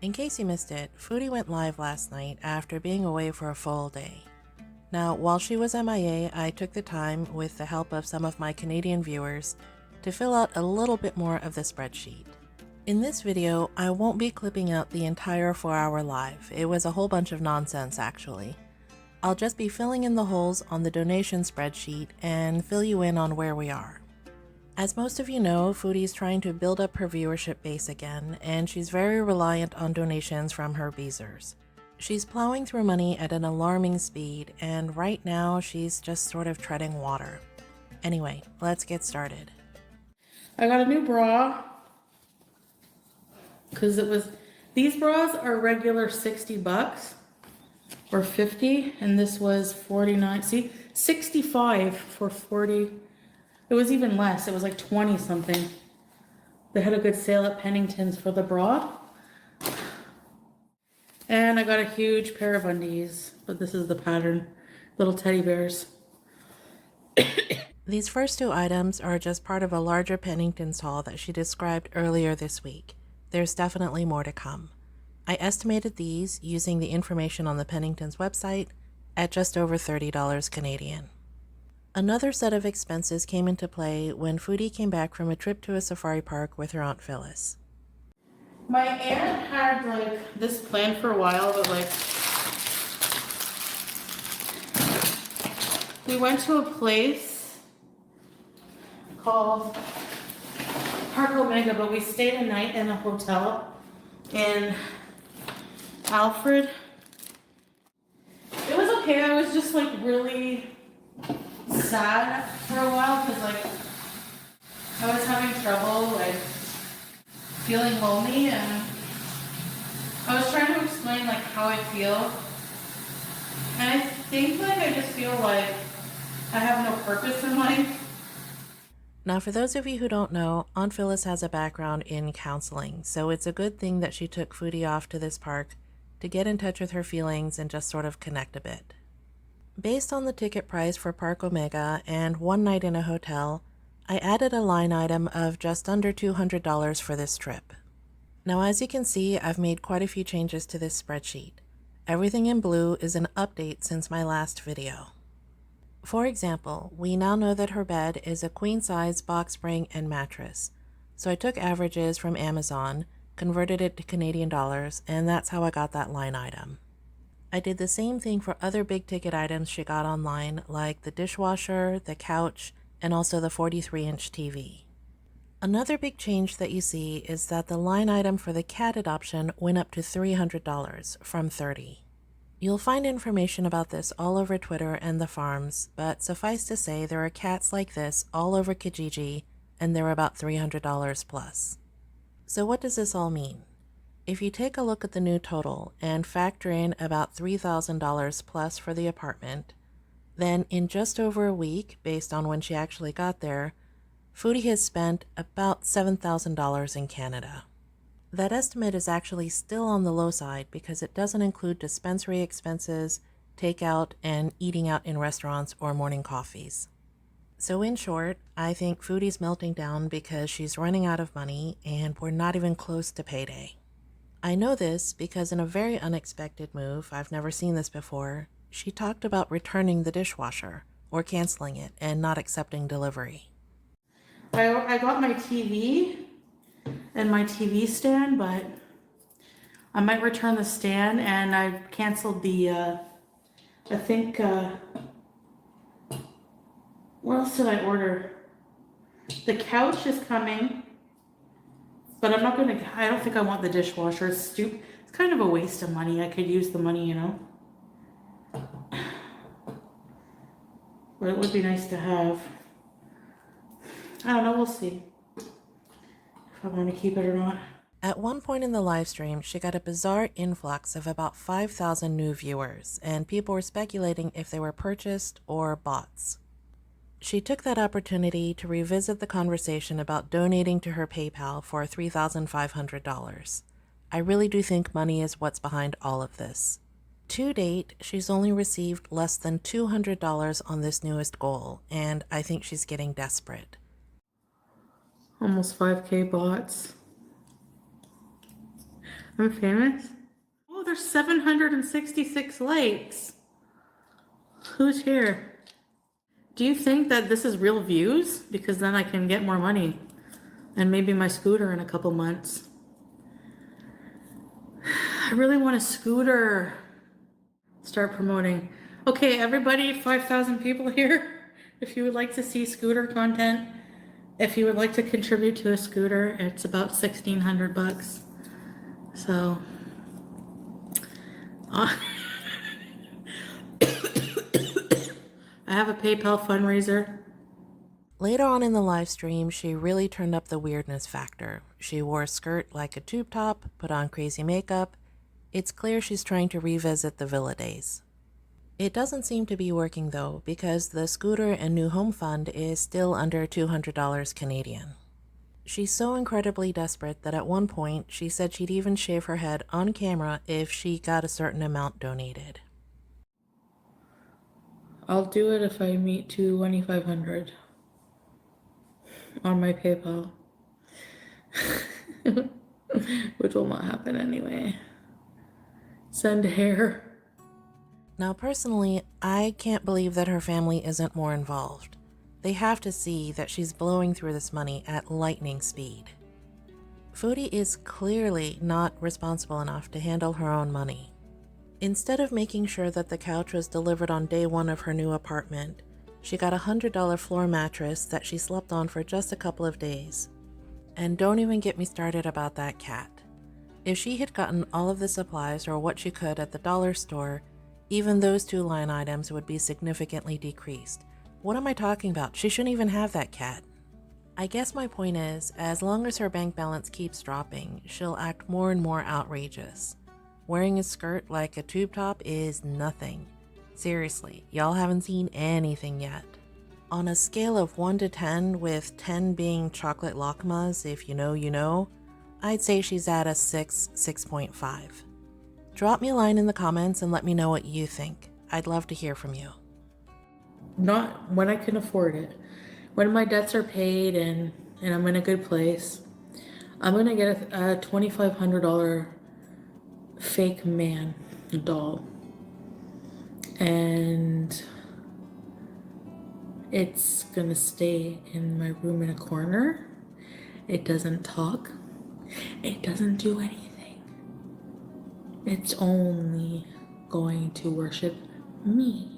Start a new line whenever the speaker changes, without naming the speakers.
In case you missed it, Foodie went live last night after being away for a full day. Now, while she was MIA, I took the time, with the help of some of my Canadian viewers, to fill out a little bit more of the spreadsheet. In this video, I won't be clipping out the entire 4-hour live. It was a whole bunch of nonsense, actually. I'll just be filling in the holes on the donation spreadsheet and fill you in on where we are. As most of you know, Foodie's trying to build up her viewership base again, and she's very reliant on donations from her Beezers. She's plowing through money at an alarming speed, and right now she's just sort of treading water. Anyway, let's get started.
I got a new bra because these bras are regular $60 or 50, and this was 49. See, 65 for 40. It was even less. It was like 20 something. They had a good sale at Pennington's for the bra. And I got a huge pair of undies, but this is the pattern. Little teddy bears.
These first two items are just part of a larger Pennington's haul that she described earlier this week. There's definitely more to come. I estimated these, using the information on the Pennington's website, at just over $30 Canadian. Another set of expenses came into play when Foodie came back from a trip to a safari park with her Aunt Phyllis.
My aunt had like this plan for a while, but like we went to a place called Park Omega, but we stayed a night in a hotel in Alfred. It was okay. I was just like really sad for a while because like I was having trouble like feeling lonely, and I was trying to explain like how I feel, and I think like I just feel like I have no purpose in life.
Now, for those of you who don't know, Aunt Phyllis has a background in counseling, so it's a good thing that she took Foodie off to this park to get in touch with her feelings and just sort of connect a bit. Based on the ticket price for Park Omega and one night in a hotel, I added a line item of just under $200 for this trip. Now, as you can see, I've made quite a few changes to this spreadsheet. Everything in blue is an update since my last video. For example, we now know that her bed is a queen-size box spring and mattress, so I took averages from Amazon, converted it to Canadian dollars, and that's how I got that line item. I did the same thing for other big-ticket items she got online, like the dishwasher, the couch, and also the 43-inch TV. Another big change that you see is that the line item for the cat adoption went up to $300 from $30. You'll find information about this all over Twitter and the farms, but suffice to say there are cats like this all over Kijiji, and they're about $300 plus. So what does this all mean? If you take a look at the new total and factor in about $3,000 plus for the apartment, then in just over a week, based on when she actually got there, Foodie has spent about $7,000 in Canada. That estimate is actually still on the low side because it doesn't include dispensary expenses, takeout, and eating out in restaurants or morning coffees. So in short, I think Foodie's melting down because she's running out of money and we're not even close to payday. I know this because in a very unexpected move, I've never seen this before, she talked about returning the dishwasher or canceling it and not accepting delivery.
I got my TV and my TV stand, but I might return the stand, and I canceled the I think what else did I order? The couch is coming, but I don't think I want the dishwasher. It's stupid. It's kind of a waste of money. I could use the money, you know. But it would be nice to have. I don't know, we'll see if I want to keep it or not.
At one point in the live stream, she got a bizarre influx of about 5,000 new viewers, and people were speculating if they were purchased or bots. She took that opportunity to revisit the conversation about donating to her PayPal for $3,500. I really do think money is what's behind all of this. To date, she's only received less than $200 on this newest goal, and I think she's getting desperate.
Almost 5K bots. I'm famous? Oh, there's 766 likes. Who's here? Do you think that this is real views? Because then I can get more money. And maybe my scooter in a couple months. I really want a scooter. Start promoting. Okay, everybody, 5,000 people here. If you would like to see scooter content, if you would like to contribute to a scooter, it's about 1,600 bucks. So, I have a PayPal fundraiser.
Later on in the live stream, she really turned up the weirdness factor. She wore a skirt like a tube top, put on crazy makeup. It's clear she's trying to revisit the villa days. It doesn't seem to be working though, because the scooter and new home fund is still under $200 Canadian. She's so incredibly desperate that at one point she said she'd even shave her head on camera if she got a certain amount donated.
I'll do it if I meet 2,500 on my PayPal. Which will not happen anyway. Send hair.
Now personally, I can't believe that her family isn't more involved. They have to see that she's blowing through this money at lightning speed. Foodie is clearly not responsible enough to handle her own money. Instead of making sure that the couch was delivered on day one of her new apartment, she got a $100 floor mattress that she slept on for just a couple of days. And don't even get me started about that cat. If she had gotten all of the supplies or what she could at the dollar store, even those two line items would be significantly decreased. What am I talking about? She shouldn't even have that cat. I guess my point is, as long as her bank balance keeps dropping, she'll act more and more outrageous. Wearing a skirt like a tube top is nothing. Seriously, y'all haven't seen anything yet. On a scale of 1 to 10, with 10 being chocolate lakmas, if you know, you know, I'd say she's at a 6.5. Drop me a line in the comments and let me know what you think. I'd love to hear from you.
Not when I can afford it. When my debts are paid and I'm in a good place, I'm gonna get a $2,500 fake man doll. And it's gonna stay in my room in a corner. It doesn't talk. It doesn't do anything. It's only going to worship me.